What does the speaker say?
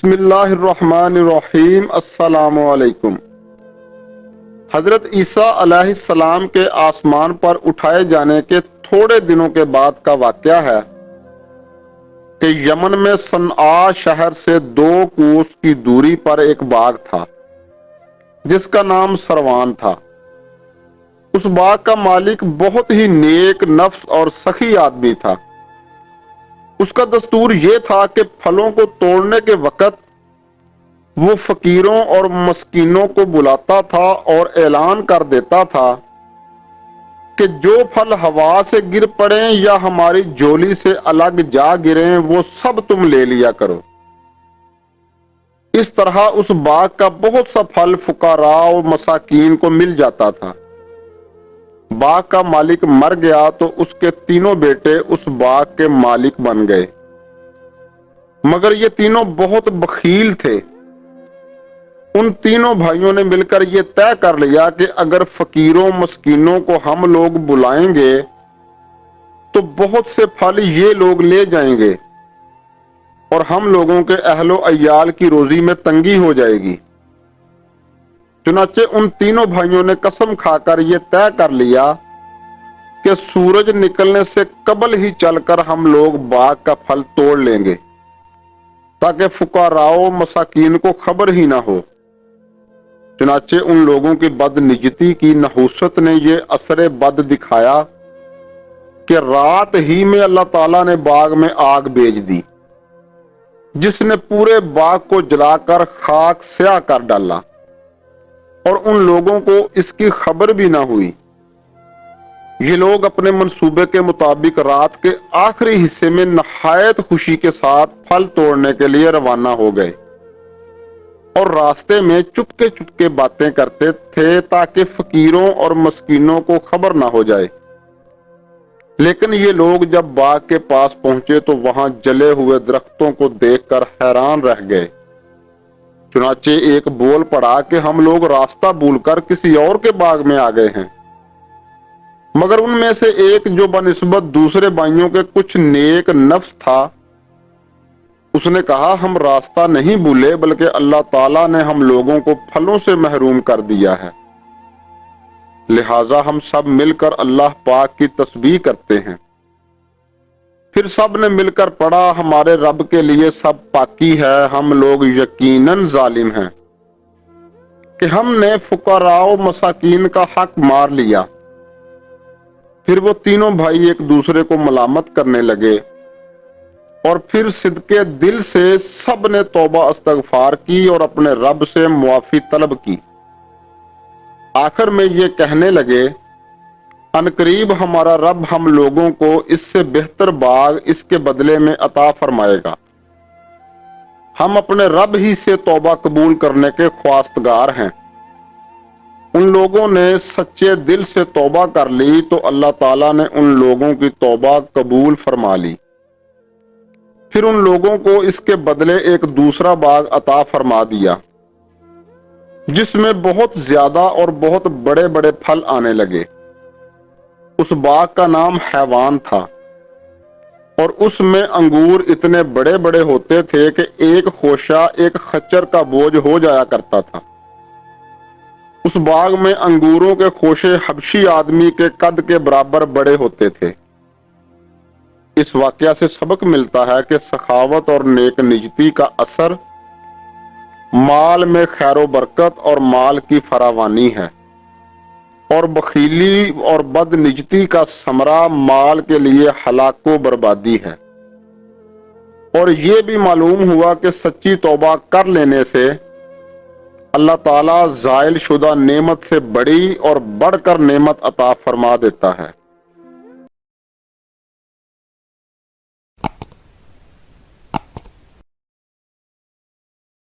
بسم اللہ الرحمن الرحیم۔ السلام علیکم۔ حضرت عیسیٰ علیہ السلام کے آسمان پر اٹھائے جانے کے تھوڑے دنوں کے بعد کا واقعہ ہے کہ یمن میں صنعاء شہر سے 2 کوس کی دوری پر ایک باغ تھا جس کا نام سروان تھا۔ اس باغ کا مالک بہت ہی نیک نفس اور سخی آدمی تھا۔ اس کا دستور یہ تھا کہ پھلوں کو توڑنے کے وقت وہ فقیروں اور مسکینوں کو بلاتا تھا اور اعلان کر دیتا تھا کہ جو پھل ہوا سے گر پڑیں یا ہماری جولی سے الگ جا گریں وہ سب تم لے لیا کرو۔ اس طرح اس باغ کا بہت سا پھل فقراء و مساکین کو مل جاتا تھا۔ باغ کا مالک مر گیا تو اس کے 3 بیٹے اس باغ کے مالک بن گئے، مگر یہ تینوں بہت بخیل تھے۔ ان 3 بھائیوں نے مل کر یہ طے کر لیا کہ اگر فقیروں مسکینوں کو ہم لوگ بلائیں گے تو بہت سے پھل یہ لوگ لے جائیں گے اور ہم لوگوں کے اہل و عیال کی روزی میں تنگی ہو جائے گی۔ چنانچہ ان 3 بھائیوں نے قسم کھا کر یہ طے کر لیا کہ سورج نکلنے سے قبل ہی چل کر ہم لوگ باغ کا پھل توڑ لیں گے تاکہ فقراء و مساکین کو خبر ہی نہ ہو۔ چنانچہ ان لوگوں کی بد نجتی کی نحوست نے یہ اثر بد دکھایا کہ رات ہی میں اللہ تعالیٰ نے باغ میں آگ بھیج دی جس نے پورے باغ کو جلا کر خاک سیاہ کر ڈالا، اور ان لوگوں کو اس کی خبر بھی نہ ہوئی۔ یہ لوگ اپنے منصوبے کے مطابق رات کے آخری حصے میں نہایت خوشی کے ساتھ پھل توڑنے کے لیے روانہ ہو گئے اور راستے میں چپکے چپکے باتیں کرتے تھے تاکہ فقیروں اور مسکینوں کو خبر نہ ہو جائے۔ لیکن یہ لوگ جب باغ کے پاس پہنچے تو وہاں جلے ہوئے درختوں کو دیکھ کر حیران رہ گئے۔ چنانچہ ایک بول پڑا کہ ہم لوگ راستہ بھول کر کسی اور کے باغ میں آ گئے ہیں۔ مگر ان میں سے ایک جو بنسبت دوسرے بھائیوں کے کچھ نیک نفس تھا، اس نے کہا ہم راستہ نہیں بھولے بلکہ اللہ تعالیٰ نے ہم لوگوں کو پھلوں سے محروم کر دیا ہے، لہٰذا ہم سب مل کر اللہ پاک کی تسبیح کرتے ہیں۔ پھر سب نے مل کر پڑھا ہمارے رب کے لیے سب پاکی ہے، ہم لوگ یقیناً ظالم ہیں کہ ہم نے فقراء و مساکین کا حق مار لیا۔ پھر وہ 3 بھائی ایک دوسرے کو ملامت کرنے لگے اور پھر صدقے دل سے سب نے توبہ استغفار کی اور اپنے رب سے معافی طلب کی۔ آخر میں یہ کہنے لگے عنقریب ہمارا رب ہم لوگوں کو اس سے بہتر باغ اس کے بدلے میں عطا فرمائے گا۔ ہم اپنے رب ہی سے توبہ قبول کرنے کے خواستگار ہیں۔ ان لوگوں نے سچے دل سے توبہ کر لی تو اللہ تعالیٰ نے ان لوگوں کی توبہ قبول فرما لی۔ پھر ان لوگوں کو اس کے بدلے ایک دوسرا باغ عطا فرما دیا جس میں بہت زیادہ اور بہت بڑے بڑے پھل آنے لگے۔ اس باغ کا نام حیوان تھا اور اس میں انگور اتنے بڑے بڑے ہوتے تھے کہ ایک خوشہ ایک خچر کا بوجھ ہو جایا کرتا تھا۔ اس باغ میں انگوروں کے خوشے حبشی آدمی کے قد کے برابر بڑے ہوتے تھے۔ اس واقعہ سے سبق ملتا ہے کہ سخاوت اور نیک نجتی کا اثر مال میں خیر و برکت اور مال کی فراوانی ہے، اور بخیلی اور بد نجتی کا ثمرہ مال کے لیے ہلاک و بربادی ہے۔ اور یہ بھی معلوم ہوا کہ سچی توبہ کر لینے سے اللہ تعالیٰ زائل شدہ نعمت سے بڑی اور بڑھ کر نعمت عطا فرما دیتا ہے۔